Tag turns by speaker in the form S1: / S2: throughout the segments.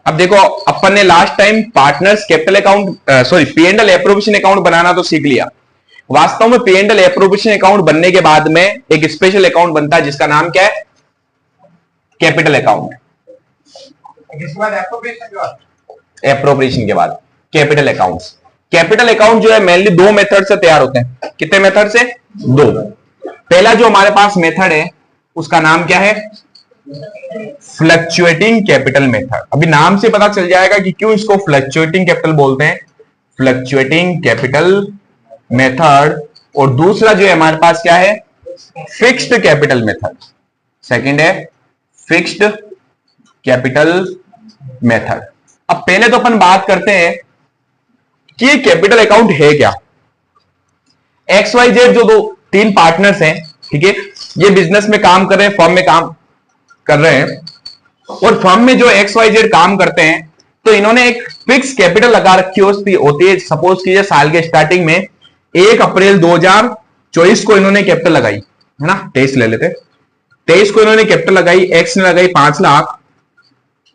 S1: अब देखो, अपन ने last time partners capital account sorry P&L appropriation account बनाना तो सीख लिया। वास्तव में P&L एप्रोप्रिएशन अकाउंट बनने के बाद में एक स्पेशल अकाउंट बनता है जिसका नाम क्या है? Capital account. एप्रोप्रिएशन के बाद कैपिटल अकाउंट्स। कैपिटल अकाउंट जो है मेनली दो मेथड से तैयार होते हैं। कितने मेथड से? दो। पहला जो हमारे पास मेथड है उसका नाम क्या है? Fluctuating capital method. अभी नाम से पता चल जाएगा कि क्यों इसको फ्लक्चुएटिंग कैपिटल बोलते हैं। Fluctuating capital method. और दूसरा जो है हमारे पास क्या है? Fixed capital method. सेकंड है फिक्स्ड कैपिटल मेथड। अब पहले तो अपन बात करते हैं कि ये कैपिटल अकाउंट है क्या। XYZ जो दो तीन पार्टनर्स हैं, ठीक है, ये बिजनेस में काम कर रहे हैं, फर्म में काम कर रहे हैं, और फर्म में जो XYZ काम करते हैं तो इन्होंने एक फिक्स कैपिटल लगा रखी होती है। सपोज कीजिए साल के स्टार्टिंग में 1 अप्रैल 2024 को इन्होंने कैपिटल लगाई, है ना, 23 ले लेते, 23 को इन्होंने कैपिटल लगाई। X ने लगाई 5 लाख,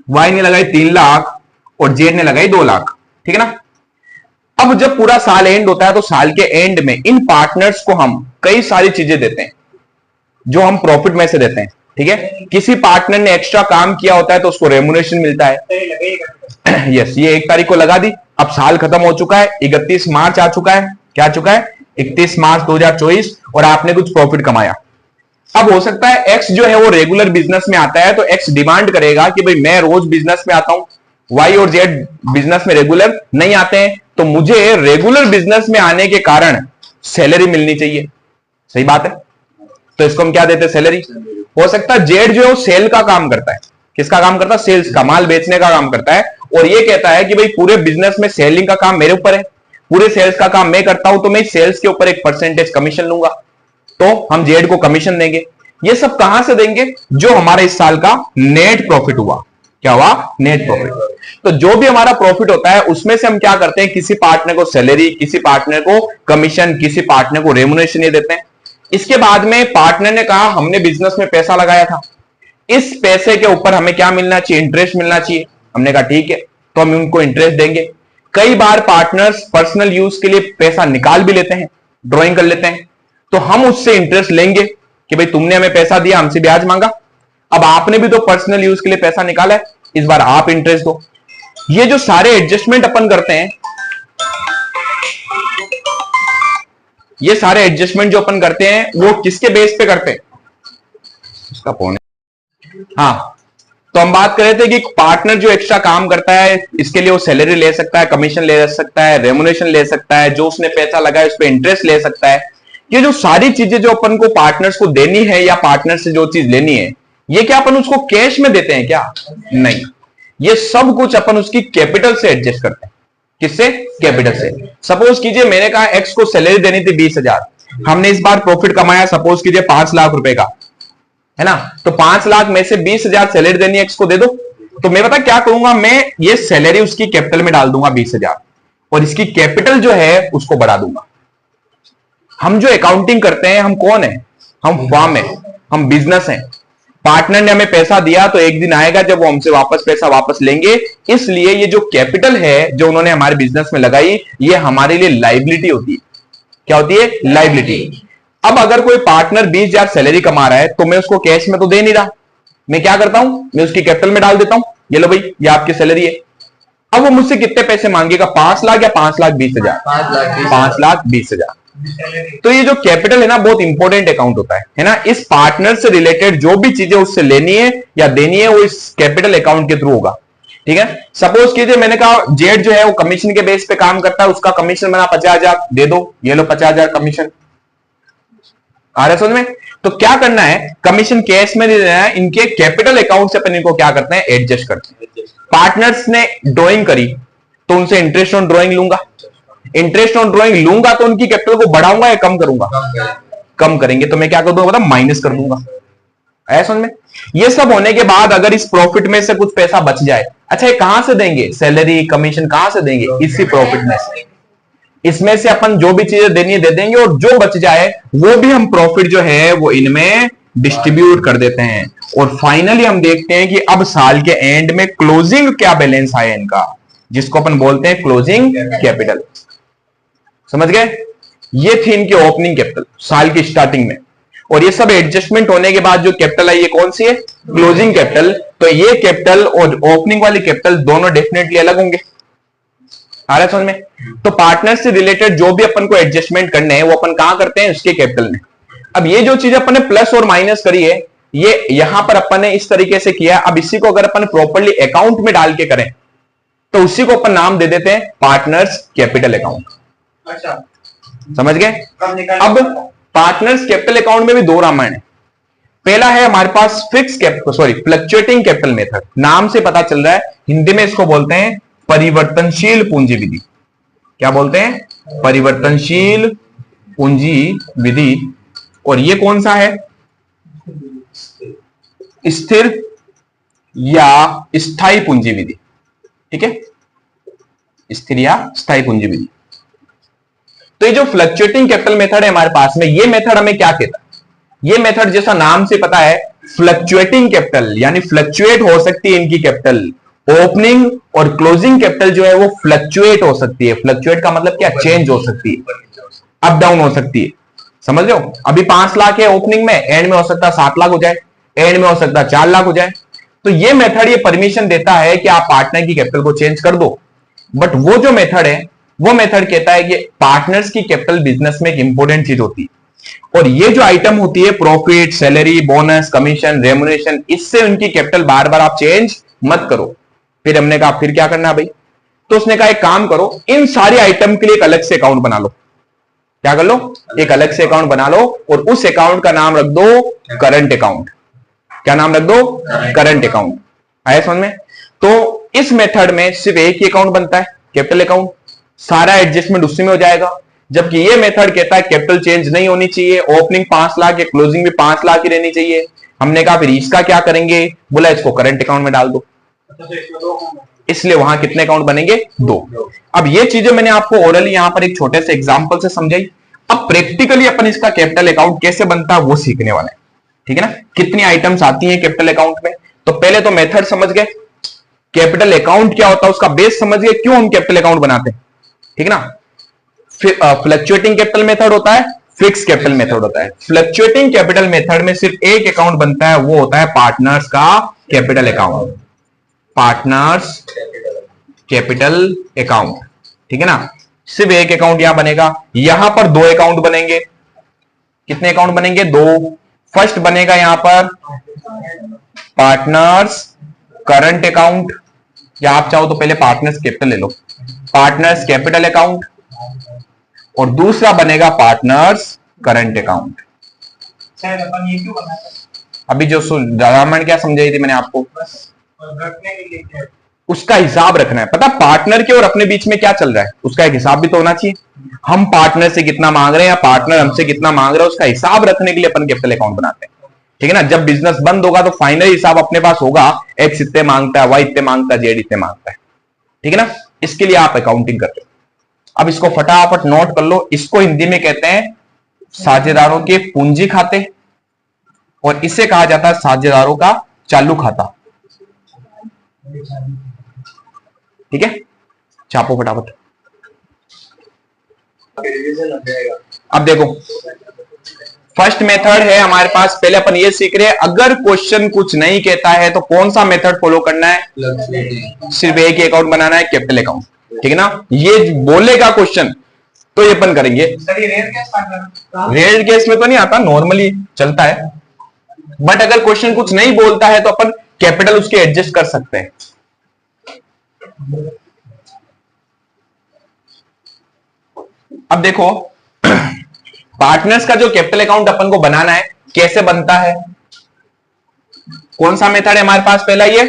S1: Y ने लगाई 3 लाख और Z ने लगाई 2 लाख, ठीक है ना। अब जब पूरा साल एंड होता है तो साल के एंड में इन पार्टनर्स को हम कई सारी चीजें देते हैं जो हम प्रॉफिट में से देते हैं, ठीक है। किसी पार्टनर ने एक्स्ट्रा काम किया होता है तो उसको रेम्युनरेशन मिलता है। यस, ये 1 तारीख को लगा दी। अब साल खत्म हो चुका है, 31 मार्च आ चुका है। क्या आ चुका है? 31 मार्च 2024, और आपने कुछ प्रॉफिट कमाया। अब हो सकता है एक्स जो है वो रेगुलर बिजनेस में आता है तो एक्स डिमांड करेगा कि भाई मैं रोज बिजनेस में आता हूं, वाई और जेड बिजनेस में रेगुलर नहीं आते हैं, तो मुझे रेगुलर बिजनेस में आने के कारण सैलरी मिलनी चाहिए। सही बात है, तो इसको हम क्या देते हैं? सैलरी। हो सकता है जेड जो है वो सेल का काम करता है। किसका काम करता है? सेल्स का, माल बेचने का काम करता है, और ये कहता है कि भाई पूरे बिजनेस में सेलिंग का काम मेरे ऊपर है, पूरे सेल्स का काम मैं करता हूं, तो मैं सेल्स के ऊपर एक परसेंटेज कमीशन लूंगा, तो हम जेड को कमीशन देंगे। ये सब कहां से देंगे? जो हमारे इस साल का नेट प्रॉफिट हुआ। क्या हुआ? Net profit. तो जो भी हमारा प्रॉफिट होता है उसमें से हम क्या करते हैं? किसी पार्टनर को सैलरी, किसी पार्टनर को कमीशन, किसी पार्टनर को रेम्युनरेशन ये देते हैं। इसके बाद में पार्टनर ने कहा हमने बिजनेस में पैसा लगाया था, इस पैसे के ऊपर हमें क्या मिलना चाहिए? इंटरेस्ट मिलना चाहिए। हमने कहा ठीक है, तो हम उनको इंटरेस्ट देंगे। कई बार पार्टनर्स पर्सनल यूज के लिए पैसा निकाल भी लेते हैं, ड्रॉइंग कर लेते हैं, तो हम उससे इंटरेस्ट लेंगे कि भाई तुमने हमें पैसा दिया, हमसे ब्याज मांगा, अब आपने भी तो पर्सनल यूज के लिए पैसा निकाला है, इस बार आप इंटरेस्ट दो। ये जो सारे एडजस्टमेंट अपन करते हैं, ये सारे एडजस्टमेंट जो अपन करते हैं वो किसके बेस पे करते हैं? उसका फोन है। हाँ, तो हम बात कर रहे थे कि पार्टनर जो एक्स्ट्रा काम करता है इसके लिए वो सैलरी ले सकता है, कमीशन ले सकता है, रेम्युनरेशन ले सकता है, जो उसने पैसा लगाया उस पर इंटरेस्ट ले सकता है। ये जो सारी चीजें जो अपन को पार्टनर्स को देनी है या पार्टनर से जो चीज लेनी है, ये क्या अपन उसको कैश में देते हैं क्या? नहीं, ये सब कुछ अपन उसकी कैपिटल से एडजस्ट करते हैं। किससे? कैपिटल से। सपोज कीजिए मैंने कहा एक्स को सैलरी देनी थी 20,000, हमने इस बार प्रॉफिट कमाया सपोज कीजिए 5 लाख रुपए का, है ना, तो 5 लाख में से 20,000 सैलरी देनी है एक्स को, दे दो। तो मैं पता क्या करूंगा? मैं ये सैलरी उसकी कैपिटल में डाल दूंगा 20,000, और इसकी कैपिटल जो है उसको बढ़ा दूंगा। हम जो अकाउंटिंग करते हैं, हम कौन है? हम फर्म है, हम बिजनेस हैं। पार्टनर ने हमें पैसा दिया तो एक दिन आएगा जब वो हमसे वापस पैसा वापस लेंगे, इसलिए ये जो कैपिटल है जो उन्होंने हमारे बिजनेस में लगाई, ये हमारे लिए लाइबिलिटी होती है। क्या होती है? लाइबिलिटी। अब अगर कोई पार्टनर 20,000 सैलरी कमा रहा है तो मैं उसको कैश में तो दे नहीं रहा, मैं क्या करता हूं? मैं उसकी कैपिटल में डाल देता हूं, ये लो भाई ये आपकी सैलरी है। अब वो मुझसे कितने पैसे मांगेगा? 5 लाख या 5,20,000? 5,20,000। तो ये जो कैपिटल है ना, बहुत इंपॉर्टेंट अकाउंट होता है ना। इस पार्टनर से रिलेटेड जो भी चीजें उससे लेनी है या देनी है वो इस कैपिटल अकाउंट के थ्रू होगा, ठीक है। सपोज कीजिए मैंने कहा जेड जो है वो कमीशन के बेस पे काम करता है, उसका कमीशन बना 50,000, दे दो, ये लो 50,000 कमीशन। आ रहा है समझ में? तो क्या करना है? कमीशन कैश में नहीं देना है, इनके कैपिटल अकाउंट से अपन इनको क्या करते हैं? एडजस्ट करते हैं। पार्टनर्स ने ड्रॉइंग करी तो उनसे इंटरेस्ट ऑन ड्रॉइंग लूंगा, इंटरेस्ट ऑन ड्रॉइंग लूंगा तो उनकी कैपिटल को बढ़ाऊंगा या कम करूंगा? कम करेंगे, तो मैं क्या कर दूंगा? माइनस कर दूंगा। ऐसा समझ में? ये सब होने के बाद अगर इस प्रॉफिट में से कुछ पैसा बच जाए, अच्छा ये कहां से देंगे? सैलरी कमीशन कहां से देंगे? इसी प्रॉफिट में से। इसमें से अपन जो भी चीजें देनी है दे देंगे, और जो बच जाए वो भी हम प्रॉफिट जो है वो इनमें डिस्ट्रीब्यूट कर देते हैं और फाइनली हम देखते हैं कि अब साल के एंड में क्लोजिंग क्या बैलेंस आया इनका, जिसको अपन बोलते हैं क्लोजिंग कैपिटल। समझ गए? ये थी इनकी ओपनिंग कैपिटल साल की स्टार्टिंग में, और ये सब एडजस्टमेंट होने के बाद जो कैपिटल है ये कौन सी है? Closing capital. तो ये कैपिटल और ओपनिंग वाली कैपिटल दोनों डेफिनेटली अलग होंगे। आ रहा है समझ में? तो पार्टनर से रिलेटेड जो भी अपन को एडजस्टमेंट करने हैं वो अपन कहां करते हैं? उसके कैपिटल में। अब ये जो चीज अपन ने प्लस और माइनस करी है ये यहां पर अपन ने इस तरीके से किया। अब इसी को अगर अपन प्रॉपरली अकाउंट में डाल के करें तो उसी को अपन नाम दे देते हैं पार्टनर्स कैपिटल अकाउंट।
S2: अच्छा,
S1: समझ गए? अब पार्टनर्स कैपिटल अकाउंट में भी दो रामायण है। पहला है हमारे पास फ्लक्चुएटिंग कैपिटल मेथड, नाम से पता चल रहा है, हिंदी में इसको बोलते हैं परिवर्तनशील पूंजी विधि। क्या बोलते हैं? परिवर्तनशील पूंजी विधि। और ये कौन सा है? स्थिर या स्थायी पूंजी विधि। ठीक है, स्थिर या स्थायी पूंजी विधि। तो ये जो फ्लक्चुएटिंग कैपिटल मेथड है हमारे पास में, ये मेथड हमें क्या कहता है? ये मेथड जैसा नाम से पता है फ्लक्चुएटिंग कैपिटल, यानी फ्लक्चुएट हो सकती है इनकी कैपिटल। ओपनिंग और क्लोजिंग कैपिटल जो है वो फ्लक्चुएट हो सकती है। फ्लक्चुएट का मतलब क्या? चेंज हो सकती है, अप डाउन हो सकती है। समझ लो, अभी 5 लाख है ओपनिंग में, एंड में हो सकता है 7 लाख हो जाए, एंड में हो सकता है 4 लाख हो जाए। तो ये मेथड ये परमिशन देता है कि आप पार्टनर की कैपिटल को चेंज कर दो। बट वो जो मेथड है वो मेथड कहता है कि पार्टनर्स की कैपिटल बिजनेस में एक इंपॉर्टेंट चीज होती है, और ये जो आइटम होती है profit, salary, bonus, commission, remuneration, इससे उनकी कैपिटल बार बार आप चेंज मत करो। फिर हमने कहा फिर क्या करना है भाई? तो उसने कहा एक काम करो, इन सारी आइटम के लिए एक अलग से अकाउंट बना लो। क्या कर लो? एक अलग से अकाउंट बना लो और उस अकाउंट का नाम रख दो करंट अकाउंट। क्या नाम रख दो? Current account. आया समझ में? तो इस मेथड में सिर्फ एक ही अकाउंट बनता है, कैपिटल अकाउंट। सारा एडजस्टमेंट उसी में हो जाएगा। जबकि ये मेथड कहता है कैपिटल चेंज नहीं होनी चाहिए, ओपनिंग 5 लाख या क्लोजिंग भी 5 लाख ही रहनी चाहिए। हमने कहा फिर इसका क्या करेंगे? बोला इसको करंट अकाउंट में डाल दो। इसलिए वहां कितने अकाउंट बनेंगे? 2। अब ये चीजें मैंने आपको ओरली यहां पर एक छोटे से एग्जांपल से समझाई। अब प्रैक्टिकली अपन इसका कैपिटल अकाउंट कैसे बनता है वो सीखने वाले हैं। ठीक है ना? कितनी आइटम्स आती हैं कैपिटल अकाउंट में। तो पहले तो मेथड समझ गए, कैपिटल अकाउंट क्या होता है उसका बेस समझ गए, क्यों हम कैपिटल अकाउंट बनाते हैं। ठीक है ना? फिर फ्लक्चुएटिंग कैपिटल मेथड होता है, फिक्स कैपिटल मेथड होता है। फ्लक्चुएटिंग कैपिटल मेथड में सिर्फ एक अकाउंट बनता है, वो होता है पार्टनर्स का capital account. Partners capital account. ठीक है ना? सिर्फ एक अकाउंट यहां बनेगा। यहां पर 2 अकाउंट बनेंगे। कितने अकाउंट बनेंगे? 2। फर्स्ट बनेगा यहां पर पार्टनर्स करंट अकाउंट, या आप चाहो तो पहले पार्टनर्स कैपिटल ले लो, पार्टनर्स कैपिटल अकाउंट। और दूसरा बनेगा पार्टनर्स करंट अकाउंट। अभी जो रामायण क्या समझाई थी मैंने आपको, उसका हिसाब रखना है। पता पार्टनर के और अपने बीच में क्या चल रहा है उसका एक हिसाब भी तो होना चाहिए। हम पार्टनर से कितना मांग रहे हैं या पार्टनर हमसे कितना मांग रहा है, उसका हिसाब रखने के लिए अपन कैपिटल अकाउंट बनाते हैं। ठीक है ना? जब बिजनेस बंद होगा तो फाइनल हिसाब अपने पास होगा, एक्स इतने मांगता है, वाई इतने मांगता है, जेड इतने मांगता है। ठीक है ना? इसके लिए आप अकाउंटिंग करते हो। अब इसको फटाफट नोट कर लो। इसको हिंदी में कहते हैं साझेदारों के पूंजी खाते, और इसे कहा जाता है साझेदारों का चालू खाता। ठीक है? छापो फटाफट। अब देखो फर्स्ट मेथड है हमारे पास। पहले अपन ये सीख रहे हैं, अगर क्वेश्चन कुछ नहीं कहता है तो कौन सा मेथड फॉलो करना है? सिर्फ एक ही अकाउंट बनाना है, कैपिटल अकाउंट। ठीक है ना? ये बोलेगा क्वेश्चन तो ये अपन करेंगे। रेयर केस में तो नहीं आता, नॉर्मली चलता है। बट अगर क्वेश्चन कुछ नहीं बोलता है तो अपन कैपिटल उसके एडजस्ट कर सकते हैं। अब देखो पार्टनर्स का जो कैपिटल अकाउंट अपन को बनाना है कैसे बनता है? कौन सा मेथड है हमारे पास? पहला ये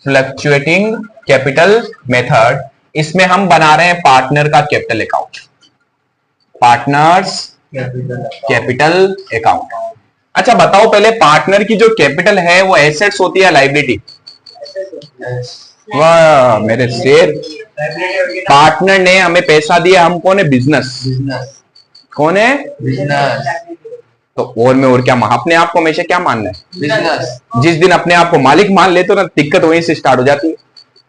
S1: फ्लक्चुएटिंग कैपिटल मेथड। इसमें हम बना रहे हैं पार्टनर का capital account, partners capital account. अच्छा बताओ पहले, पार्टनर की जो कैपिटल है वो एसेट्स होती है लायबिलिटी? वाह मेरे शेर, पार्टनर ने हमें पैसा दिया, हम कौन है? बिजनेस। कौन है?
S2: बिजनेस।
S1: तो और में और क्या, अपने आप को हमेशा क्या मानना है?
S2: बिजनेस।
S1: जिस दिन अपने आप को मालिक मान लेते हो ना, दिक्कत वहीं से स्टार्ट हो जाती है।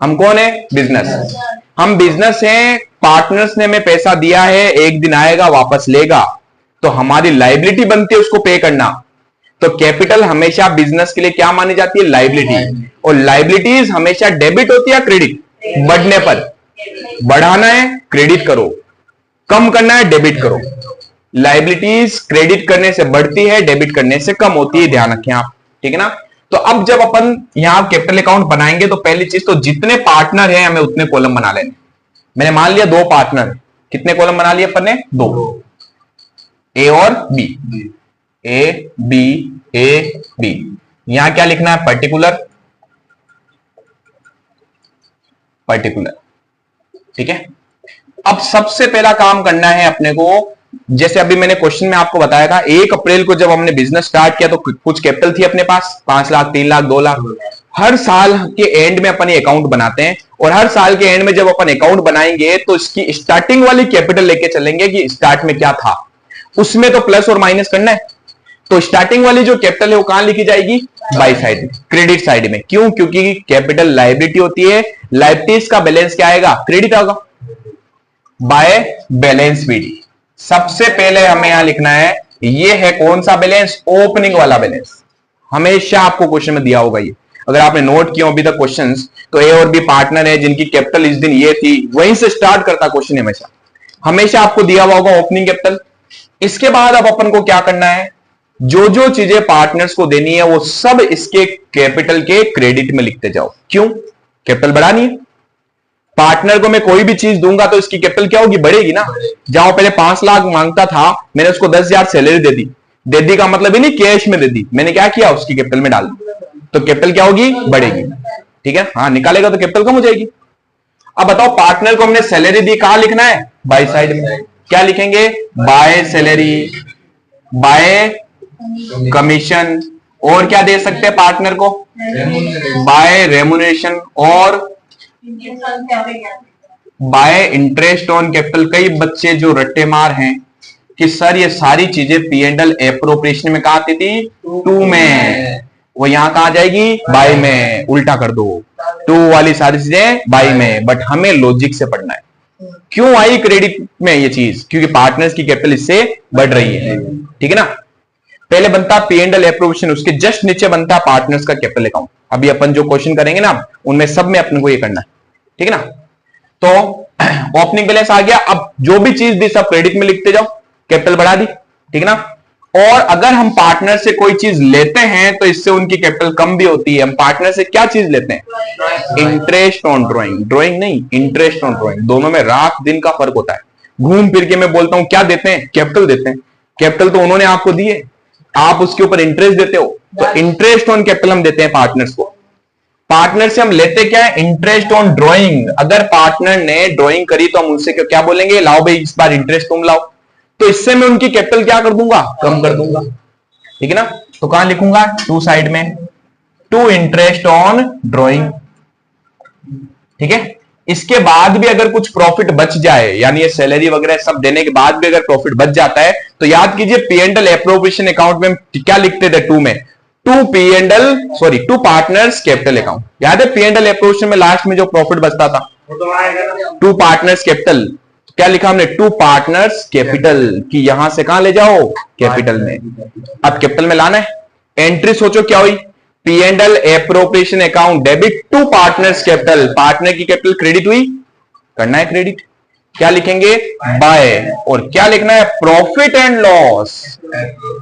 S1: हम कौन है? बिजनेस। हम बिजनेस हैं, पार्टनर्स ने हमें पैसा दिया है, एक दिन आएगा वापस लेगा, तो हमारी लाइबिलिटी बनती है उसको पे करना। तो कैपिटल हमेशा बिजनेस के लिए क्या मानी जाती है? लाइबिलिटी। और लाइबिलिटीज हमेशा डेबिट होती है क्रेडिट? बढ़ने पर बढ़ाना है क्रेडिट करो, कम करना है डेबिट करो। लाइबिलिटीज क्रेडिट करने से बढ़ती है, डेबिट करने से कम होती है, ध्यान रखें आप, ठीक है ना। तो अब जब अपन यहां कैपिटल अकाउंट बनाएंगे तो पहली चीज तो जितने पार्टनर हैं हमें उतने कॉलम बना लेने। मैंने मान लिया 2 पार्टनर, कितने कॉलम बना लिए अपन ने? 2, ए और B. A B A B. यहां क्या लिखना है? पर्टिकुलर, पर्टिकुलर, ठीक है। अब सबसे पहला काम करना है अपने को, जैसे अभी मैंने क्वेश्चन में आपको बताया था, 1 अप्रैल को जब हमने बिजनेस स्टार्ट किया तो कुछ कैपिटल थी अपने पास, 5 लाख, 3 लाख, 2 लाख। हर साल के एंड में अपन अकाउंट बनाते हैं, और हर साल के एंड में जब अपन अकाउंट बनाएंगे तो इसकी स्टार्टिंग वाली कैपिटल लेके चलेंगे कि स्टार्ट में क्या था, उसमें तो प्लस और माइनस करना है। तो स्टार्टिंग वाली जो कैपिटल है वो कहां लिखी जाएगी? बाई साइड में, क्रेडिट साइड में। क्यों? क्योंकि कैपिटल लायबिलिटी होती है, लायबिलिटीज का बैलेंस क्या आएगा? क्रेडिट आएगा, बाय बैलेंस बीडी। सबसे पहले हमें यहां लिखना है, ये है कौन सा बैलेंस? ओपनिंग वाला बैलेंस। हमेशा आपको क्वेश्चन में दिया होगा ये, अगर आपने नोट किया अभी तक क्वेश्चंस, तो ए और बी पार्टनर है जिनकी कैपिटल इस दिन ये थी, वहीं से स्टार्ट करता क्वेश्चन हमेशा। हमेशा आपको दिया हुआ होगा ओपनिंग कैपिटल। इसके बाद अब अपन को क्या करना है? जो जो चीजें पार्टनर्स को देनी है वो सब इसके कैपिटल के क्रेडिट में लिखते जाओ। क्यों? कैपिटल बढ़ानी है। पार्टनर को मैं कोई भी चीज दूंगा तो इसकी कैपिटल क्या होगी? बढ़ेगी ना। जहां पहले 5 लाख मांगता था, मैंने उसको 10,000 सैलरी दे दी। दे दी का मतलब ही नहीं कैश में दे दी, मैंने क्या किया? उसकी कैपिटल में डाल दी, तो कैपिटल क्या होगी? बढ़ेगी, ठीक है। हाँ, निकालेगा तो कैपिटल कम हो जाएगी। अब बताओ, पार्टनर को हमने सैलरी दी, कहां लिखना है? बाय साइड में। क्या लिखेंगे? बाय सैलरी, बाय कमीशन, और क्या दे सकते हैं पार्टनर को? बाय रेमुनरेशन और बाय इंटरेस्ट ऑन कैपिटल। कई बच्चे जो रट्टे मार हैं कि सर ये सारी चीजें पी एंड एल एप्रोप्रिएशन में कहा आती थी? 2 में, वो यहां कहा जाएगी? बाय में। उल्टा कर दो, 2 वाली सारी चीजें बाय में। बट हमें लॉजिक से पढ़ना है। क्यों आई क्रेडिट में ये चीज? क्योंकि पार्टनर्स की कैपिटल इससे बढ़ रही है, ठीक है ना। पहले बनता पी एंड एल एप्रोप्रिएशन, उसके जस्ट नीचे बनता पार्टनर्स का कैपिटल अकाउंट। अभी अपन जो क्वेश्चन करेंगे ना, उनमें सब में अपन को ये करना है, ठीक है ना। तो ओपनिंग बैलेंस आ गया। अब जो भी चीज दी सब क्रेडिट में लिखते जाओ, कैपिटल बढ़ा दी, ठीक है ना। और अगर हम पार्टनर से कोई चीज लेते हैं तो इससे उनकी कैपिटल कम भी होती है। हम पार्टनर से क्या चीज लेते हैं? Interest on drawing. ड्रॉइंग नहीं, इंटरेस्ट ऑन ड्रॉइंग। दोनों में रात दिन का फर्क होता है। घूम फिर के मैं बोलता हूं क्या देते हैं? कैपिटल देते हैं। कैपिटल तो उन्होंने आपको दी है, आप उसके ऊपर इंटरेस्ट देते हो, तो इंटरेस्ट ऑन कैपिटल हम देते हैं पार्टनर्स को। पार्टनर से हम लेते क्या है? Interest on drawing. अगर पार्टनर ने ड्रॉइंग करी तो हम उनसे क्या बोलेंगे? लाओ भाई इस बार इंटरेस्ट तुम लाओ। तो इससे मैं उनकी कैपिटल क्या कर दूंगा? कम कर दूंगा, ठीक है ना। तो कहां लिखूंगा? 2 साइड में, 2 इंटरेस्ट ऑन ड्रॉइंग, ठीक है। इसके बाद भी अगर कुछ प्रॉफिट बच जाए, यानी ये सैलरी वगैरह सब देने के बाद भी अगर प्रॉफिट बच जाता है, तो याद कीजिए P and L appropriation account में क्या लिखते थे? 2 में, 2 पार्टनर्स कैपिटल अकाउंट। याद है पी एंड एल एप्रोप्रिएशन में लास्ट में जो प्रॉफिट बचता था? 2 पार्टनर्स कैपिटल। क्या लिखा हमने? 2 पार्टनर्स कैपिटल, कि यहां से कहां ले जाओ? कैपिटल में। अब कैपिटल में लाना है। एंट्री सोचो क्या हुई? P and L appropriation account debit 2 partners capital. Partner की कैपिटल क्रेडिट हुई, करना है क्रेडिट। क्या लिखेंगे? बाय। और क्या लिखना है? Profit and loss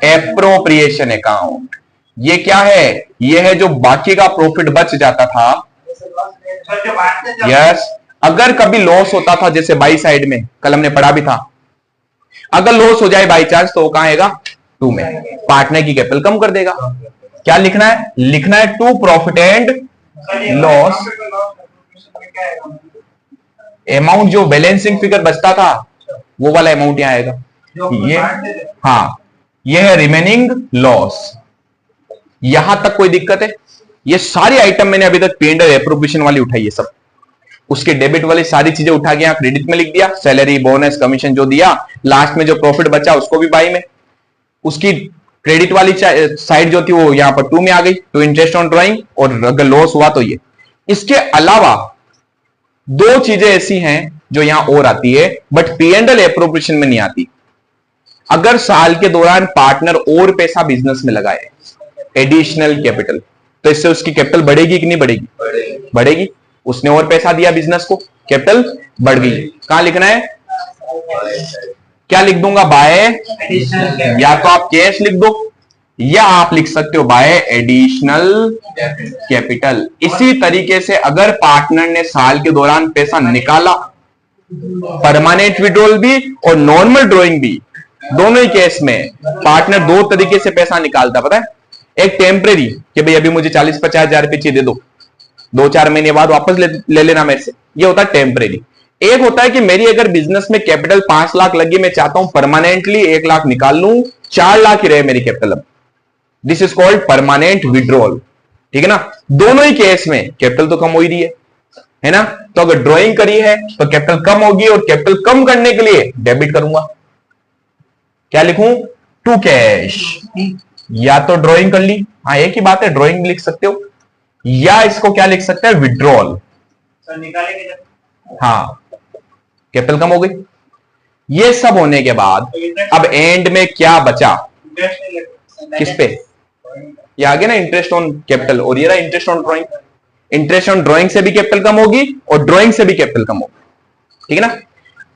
S1: appropriation account. ये क्या है? ये है जो बाकी का प्रॉफिट बच जाता था। यस, अगर कभी लॉस होता था, जैसे बाई साइड में कल हमने पढ़ा भी था, अगर लॉस हो जाए बाई चांस तो वो कहां आएगा? 2 में। पार्टनर की कैपिटल कम कर देगा। क्या लिखना है? लिखना है 2 प्रॉफिट एंड लॉस। अमाउंट जो बैलेंसिंग फिगर बचता था वो वाला अमाउंट यहां आएगा। ये, हाँ, ये है रिमेनिंग लॉस। यहां तक कोई दिक्कत है? ये सारी आइटम मैंने अभी तक पी एंड एल एप्रोप्रिएशन वाली उठाई है सब। उसकी डेबिट वाली सारी चीजें उठा के यहां क्रेडिट में लिख दिया, सैलरी बोनस कमीशन जो दिया, लास्ट में जो प्रॉफिट बचा उसको भी बाई में, उसकी क्रेडिट वाली साइड जो थी वो यहां पर टू में आ गई, टू इंटरेस्ट ऑन ड्रॉइंग, और अगर लॉस हुआ तो ये। इसके अलावा दो चीजें ऐसी हैं जो यहां और आती है बट P&L एप्रोप्रिएशन में नहीं आती। अगर साल के दौरान पार्टनर और पैसा बिजनेस में लगाए, एडिशनल कैपिटल, तो इससे उसकी कैपिटल बढ़ेगी कि नहीं बढ़ेगी? बढ़ेगी। उसने और पैसा दिया बिजनेस को, कैपिटल बढ़ गई। कहां लिखना है? क्या लिख दूंगा? बाय, या तो आप कैश लिख दो या आप लिख सकते हो बाय एडिशनल कैपिटल। इसी तरीके से अगर पार्टनर ने साल के दौरान पैसा निकाला, परमानेंट विड्रॉल भी और नॉर्मल ड्रॉइंग भी, दोनों ही केस में पार्टनर दो तरीके से पैसा निकालता, पता है? एक टेम्परेरी कि भाई अभी मुझे 40-50 हजार रुपए चाहिए, दे दो, 2-4 महीने बाद वापस ले लेना मेरे से, ये होता है टेम्परेरी। एक होता है कि मेरी अगर बिजनेस में कैपिटल 5 लाख लगी, मैं चाहता हूं परमानेंटली 1 लाख निकाल लूं, 4 लाख ही रहे मेरी कैपिटल। अब this is called permanent withdrawal, ठीक है ना? दोनों ही केस में कैपिटल तो कम हो ही रही है ना? तो अगर ड्रॉइंग करी है तो कैपिटल कम होगी, और कैपिटल कम करने के लिए डेबिट करूंगा। क्या लिखूं? To cash. या तो ड्रॉइंग कर ली, हाँ एक ही बात है, ड्रॉइंग लिख सकते हो, या इसको क्या लिख सकते हैं? विड्रॉल। हाँ, कैपिटल कम हो गई। ये सब होने के बाद अब एंड में क्या बचा? किस पे? ये आगे ना इंटरेस्ट ऑन कैपिटल, और ये रहा interest on drawing. Interest on drawing से भी कैपिटल कम होगी और ड्रॉइंग से भी कैपिटल कम होगी, ठीक है ना?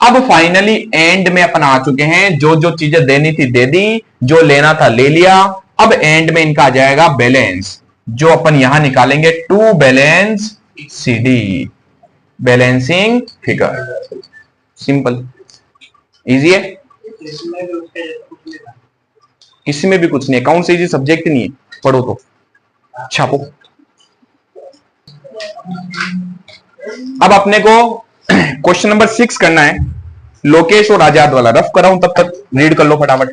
S1: अब फाइनली एंड में अपन आ चुके हैं, जो जो चीजें देनी थी दे दी, जो लेना था ले लिया। अब एंड में इनका आ जाएगा बैलेंस, जो अपन यहां निकालेंगे to balance CD, balancing figure. Simple, easy है, किसी में भी कुछ नहीं। अकाउंट से इजी सब्जेक्ट नहीं है, पढ़ो तो छापो। अब अपने को क्वेश्चन नंबर 6 करना है, लोकेश और आजाद वाला। रफ कराऊं तब तक रीड कर लो फटाफट।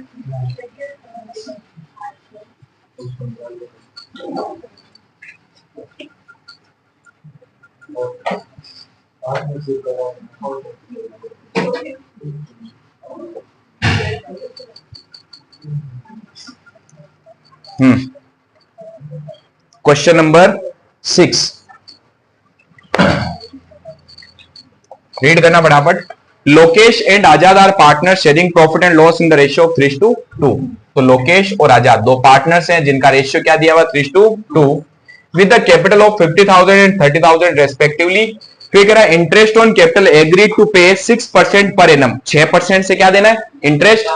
S1: क्वेश्चन नंबर 6 रीड करना फटाफट। Lokesh and Azad are partner sharing profit and loss in the ratio of 3:2। तो लोकेश और आजाद दो पार्टनर्स हैं जिनका रेशियो क्या दिया हुआ? 3:2, with the capital of 50,000 and 30,000 respectively. फिर कह रहा है interest on capital agree to pay 6% per annum. 6% से क्या देना है? इंटरेस्ट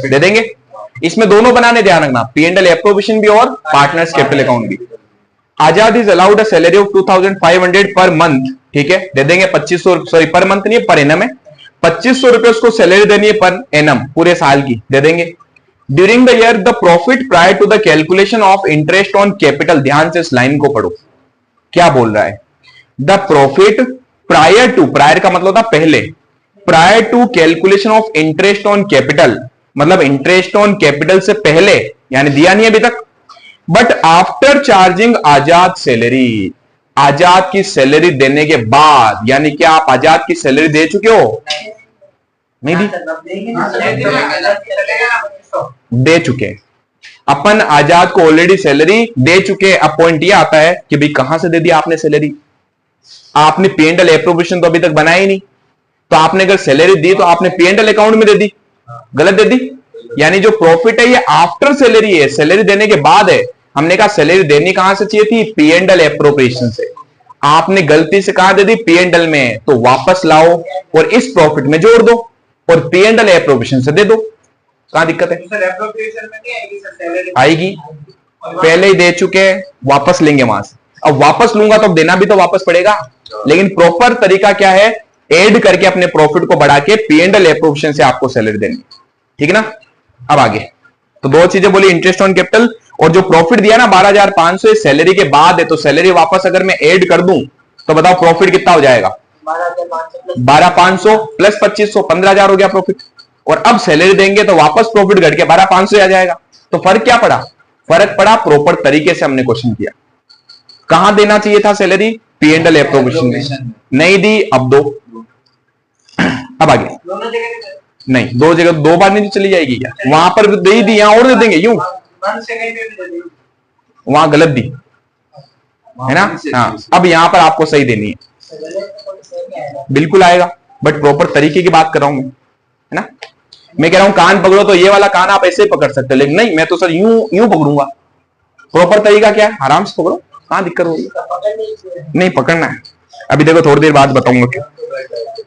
S1: दे देंगे। इसमें दोनों बनाने, ध्यान रखना, P&L एप्रोप्रिएशन भी और पार्टनर्स कैपिटल अकाउंट भी। Azad is allowed a salary of 2,500 per month, ठीक है, दे देंगे 2500, सॉरी पर मंथ नहीं है, पर एनम है, 2500 रुपए उसको सैलरी देनी है पर एनम, पूरे साल की दे देंगे। During the year the profit prior to the calculation of interest on capital, ध्यान से इस लाइन को पढ़ो, क्या बोल रहा है? The profit prior to, prior का मतलब था पहले, prior to calculation of interest on capital, मतलब इंटरेस्ट ऑन कैपिटल से पहले, यानी दिया नहीं अभी तक, but after charging Azad salary, Azad की सैलरी देने के बाद, यानी कि आप आजाद की सैलरी दे चुके हो? नहीं दी? दे चुके, अपन आजाद को ऑलरेडी सैलरी दे चुके। अब पॉइंट ये आता है कि भाई कहां से दे दिया आपने सैलरी? आपने P&L एप्रोप्रिएशन तो अभी तक बनाया ही नहीं, तो आपने अगर सैलरी दी तो आपने P&L अकाउंट में दे दी, गलत दे दी। यानी जो प्रॉफिट है ये आफ्टर सैलरी है, सैलरी देने के बाद है। हमने कहा सैलरी देनी कहां से चाहिए थी? P&L एप्रोप्रिएशन से। आपने गलती से कहां दे दी? P&L में, तो वापस लाओ और इस प्रॉफिट में जोड़ दो और P&L एप्रोप्रिएशन से दे दो। कहां दिक्कत है? आएगी, पहले ही दे चुके हैं, वापस लेंगे वहां से। अब वापस लूंगा तो देना भी तो वापस पड़ेगा, लेकिन प्रॉपर तरीका क्या है? ऐड करके अपने प्रॉफिट को बढ़ा के P&L एप्रोप्रिएशन से आपको सैलरी देनी, ठीक है ना? अब आगे तो दो चीजें बोली, इंटरेस्ट ऑन कैपिटल और जो प्रॉफिट दिया ना 12,500 सैलरी के बाद है, तो सैलरी वापस अगर मैं ऐड कर दूं तो बताओ प्रॉफिट कितना हो जाएगा? 12,500 प्लस 2500, 15,000 हो गया प्रॉफिट। और अब सैलरी देंगे तो वापस प्रॉफिट घट के 12,500 आ जाएगा। तो फर्क क्या पड़ा? फर्क पड़ा प्रॉपर तरीके से हमने क्वेश्चन किया। कहां देना चाहिए था salary? P and L appropriation में नहीं दी, अब दो, अब आगे नहीं, दो जगह दो बार नहीं तो चली जाएगी क्या? वहां पर दे ही दी, यहां और दे देंगे यूं, वहां गलत दी है ना। हाँ, अब यहां पर आपको सही देनी है, बिल्कुल आएगा, बट प्रॉपर तरीके की बात कर रहा हूं मैं, है ना। मैं कह रहा हूं कान पकड़ो, तो ये वाला कान आप ऐसे ही पकड़ सकते हो, लेकिन नहीं, मैं तो सर यूं यूं पकड़ूंगा। प्रॉपर तरीका क्या है? आराम से पकड़ो, कहां दिक्कत होगी? नहीं पकड़ना है, अभी देखो थोड़ी देर बाद बताऊंगा क्यों।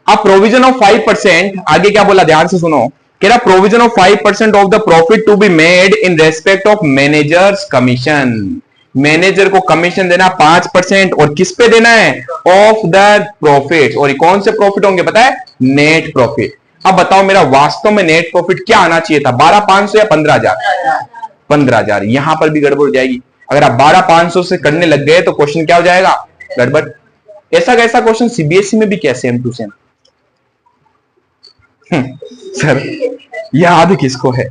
S1: अब प्रोविजन ऑफ 5%, आगे क्या बोला ध्यान से सुनो, कह रहा provision of 5% of the profit to be made in respect of managers commission. Manager को कमीशन देना 5%, और किस पे देना है? Of the profit. और कौन से प्रॉफिट होंगे पता है? Net profit. अब बताओ मेरा वास्तव में नेट प्रॉफिट क्या आना चाहिए था? 12,500 या 15,000? 15,000। यहां पर भी गड़बड़ हो जाएगी। अगर आप 12,500 से करने लग गए तो क्वेश्चन क्या हो जाएगा? गड़बड़। ऐसा कैसा क्वेश्चन सीबीएसई में भी क्या सेम टू सेम? सर याद किसको है?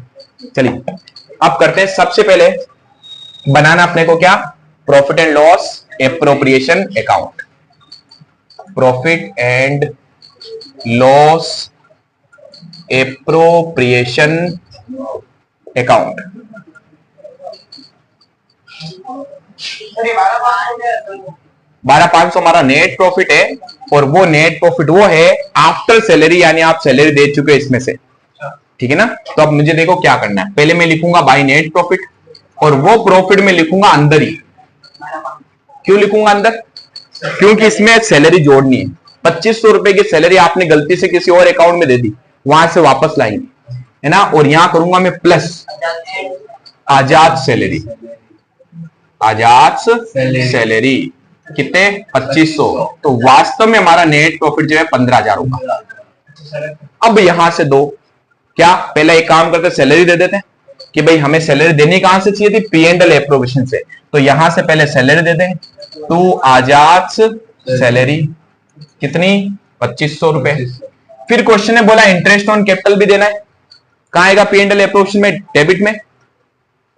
S1: चलिए अब करते हैं। सबसे पहले बनाना अपने को क्या? Profit and loss appropriation account. Profit and loss appropriation account. 12,500 हमारा नेट प्रॉफिट है, और वो नेट प्रॉफिट वो है आफ्टर सैलरी, यानी आप सैलरी दे चुके हैं इसमें से, ठीक है ना। तो अब मुझे देखो क्या करना है। पहले मैं लिखूंगा बाय नेट प्रॉफिट, और वो प्रॉफिट में लिखूंगा अंदर ही। क्यों लिखूंगा अंदर? क्योंकि इसमें सैलरी जोड़नी है। 2,500 रुपए की सैलरी आपने गलती से किसी और अकाउंट में दे दी, वहां से वापस लाएंगे, है ना। और यहां करूंगा मैं प्लस आजाद सैलरी। आजाद सैलरी कितने? 2,500। तो वास्तव में हमारा नेट प्रॉफिट जो है 15,000 होगा। अब यहां से दो क्या, पहले एक काम करते सैलरी दे देते हैं कि भाई हमें सैलरी देनी कहां से चाहिए थी? पी एंड एल एप्रोप्रिएशन से। तो यहां से पहले सैलरी दे देंगे, तो आजाद सैलरी कितनी? 2,500 रुपए। फिर क्वेश्चन ने बोला इंटरेस्ट ऑन कैपिटल भी देना है। कहां आएगा? पी एंड एल एप्रोप्रिएशन में, डेबिट में,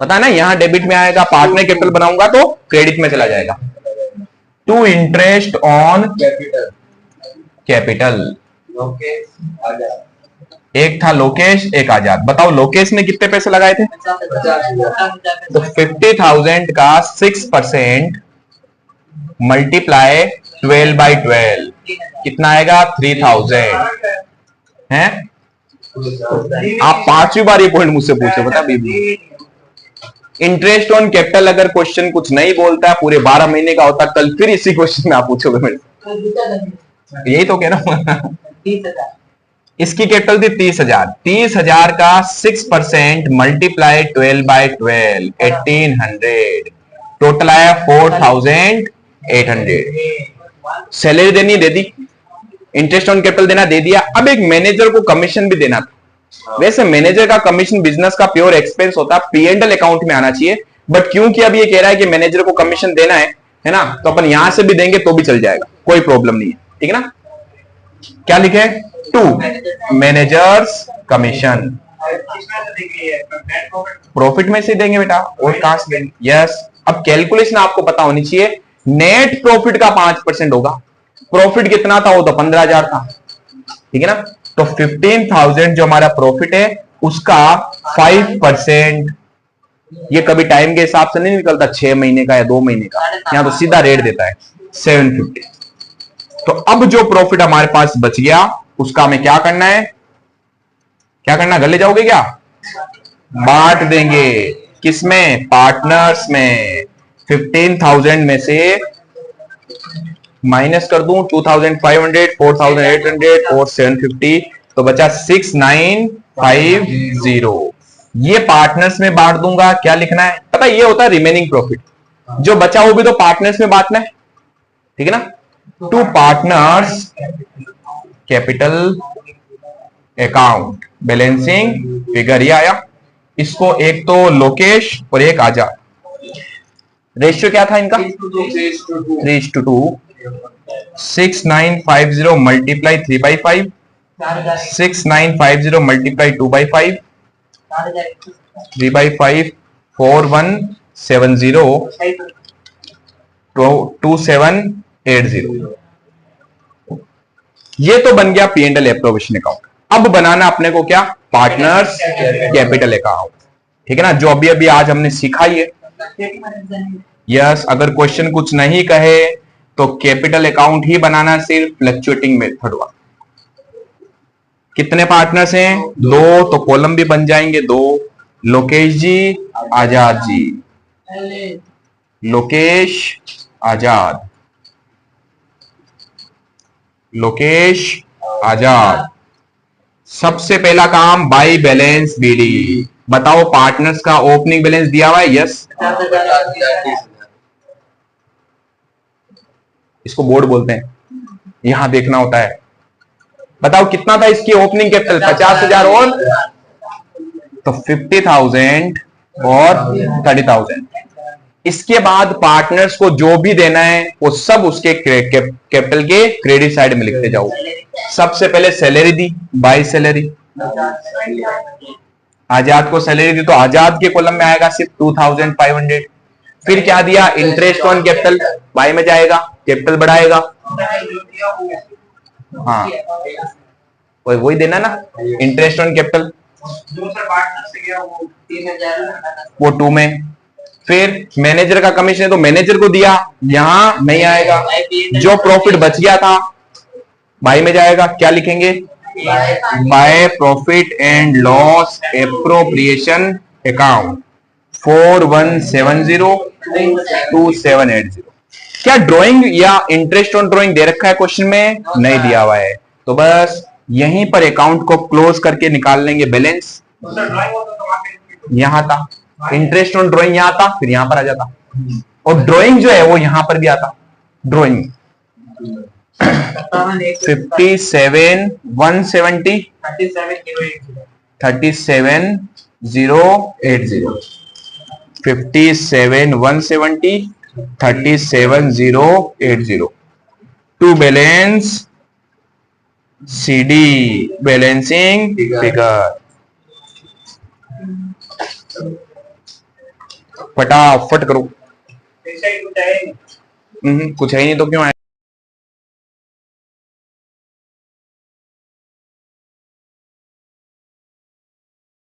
S1: पता है ना, यहां डेबिट में आएगा। पार्टनर कैपिटल बनाऊंगा तो क्रेडिट में चला जाएगा। To interest on capital. एक था लोकेश, एक आजाद। बताओ लोकेश ने कितने पैसे लगाए थे? तो 50,000 का 6% मल्टीप्लाई 12/12 कितना आएगा? 3,000 है। आप 5वीं बार ये पॉइंट मुझसे पूछे, बता बीबी। इंटरेस्ट ऑन कैपिटल अगर क्वेश्चन कुछ नहीं बोलता है, पूरे 12 महीने का होता, कल फिर इसी क्वेश्चन में आप पूछोगे मेरे। यही तो कह रहा हूं। इसकी कैपिटल थी 30,000। 30,000 का 6% मल्टीप्लाई 12/12 1800, टोटल आया 4,800। सैलरी देनी दे दी, इंटरेस्ट ऑन कैपिटल देना दे दिया। अब एक मैनेजर को कमीशन भी देना था। वैसे मैनेजर का कमीशन बिजनेस का प्योर एक्सपेंस होता है, पी एंड एल अकाउंट में आना चाहिए, बट क्योंकि अब ये कह रहा है कि मैनेजर को कमीशन देना है ना, तो अपन यहां से भी देंगे तो भी चल जाएगा, कोई प्रॉब्लम नहीं है, ठीक है ना। क्या लिखे? To managers commission. प्रॉफिट में से देंगे बेटा, और कहां से देंगे? यस। अब कैलकुलेशन आपको पता होनी चाहिए। नेट प्रॉफिट का 5% होगा। प्रॉफिट कितना था? वो तो 15,000 था, ठीक है ना। तो 15,000 जो हमारा प्रॉफिट है उसका 5%, ये कभी टाइम के हिसाब से नहीं निकलता, 6 महीने का या 2 महीने का, यहां तो सीधा रेट देता है 750। तो अब जो प्रॉफिट हमारे पास बच गया उसका हमें क्या करना है? क्या करना? घर ले जाओगे क्या? बांट देंगे। किसमें? पार्टनर्स में। 15,000 में से माइनस कर दूं 2,500, 4,800 और 750, तो बचा 6,950। ये पार्टनर्स में बांट दूंगा। क्या लिखना है पता है? ये होता है रिमेनिंग प्रॉफिट। जो बचा वो भी तो पार्टनर्स में बांटना है, ठीक है ना। To partners capital account balancing figure, ये आया। इसको एक तो लोकेश और एक आजाद। रेशियो क्या था इनका? 3:2। 6,950 मल्टीप्लाई 3/5, 6,950 मल्टीप्लाई 2/5, 3/5 4,170, 2,780 ये तो बन गया P and L appropriation account. अब बनाना अपने को क्या, पार्टनर्स कैपिटल अकाउंट, ठीक है ना, जो अभी अभी आज हमने सीखा ही है। यस, अगर क्वेश्चन कुछ नहीं कहे तो कैपिटल अकाउंट ही बनाना, सिर्फ फ्लक्चुएटिंग मेथड हुआ। कितने पार्टनर्स हैं, 2, तो कॉलम भी बन जाएंगे 2। लोकेश जी, आजाद जी, लोकेश आजाद, लोकेश आजाद। सबसे पहला काम बाई बैलेंस बीडी। बताओ पार्टनर्स का ओपनिंग बैलेंस दिया हुआ है, यस, इसको बोर्ड बोलते हैं, यहां देखना होता है। बताओ कितना था इसकी ओपनिंग कैपिटल, 50,000 और तो 50,000 और 30,000। इसके बाद पार्टनर्स को जो भी देना है वो सब उसके कैपिटल के क्रेडिट साइड में लिखते जाओ। सबसे पहले सैलरी दी, बाई सैलरी, आजाद को सैलरी दी तो आजाद के कॉलम में आएगा सिर्फ 2,500। फिर क्या दिया, इंटरेस्ट ऑन कैपिटल, बाई में जाएगा, कैपिटल बढ़ाएगा। हाँ, वही देना ना, इंटरेस्ट ऑन कैपिटल, वो 2 में। फिर मैनेजर का कमीशन है तो मैनेजर को दिया, यहां नहीं आएगा। जो प्रॉफिट बच गया था बाई में जाएगा, क्या लिखेंगे, by profit and loss appropriation account 41702780। क्या ड्राइंग या इंटरेस्ट ऑन ड्राइंग दे रखा है क्वेश्चन में, नहीं दिया हुआ है, तो बस यहीं पर अकाउंट को क्लोज करके निकाल लेंगे बैलेंस। यहां था इंटरेस्ट ऑन ड्राइंग, यहां था, फिर यहां पर आ जाता, और ड्राइंग जो है वो यहां पर भी आता, drawing 57,170 37080 57,170 37080 to balance CD, balancing figure. फटाफट करो, कुछ है ही नहीं तो क्यों आए।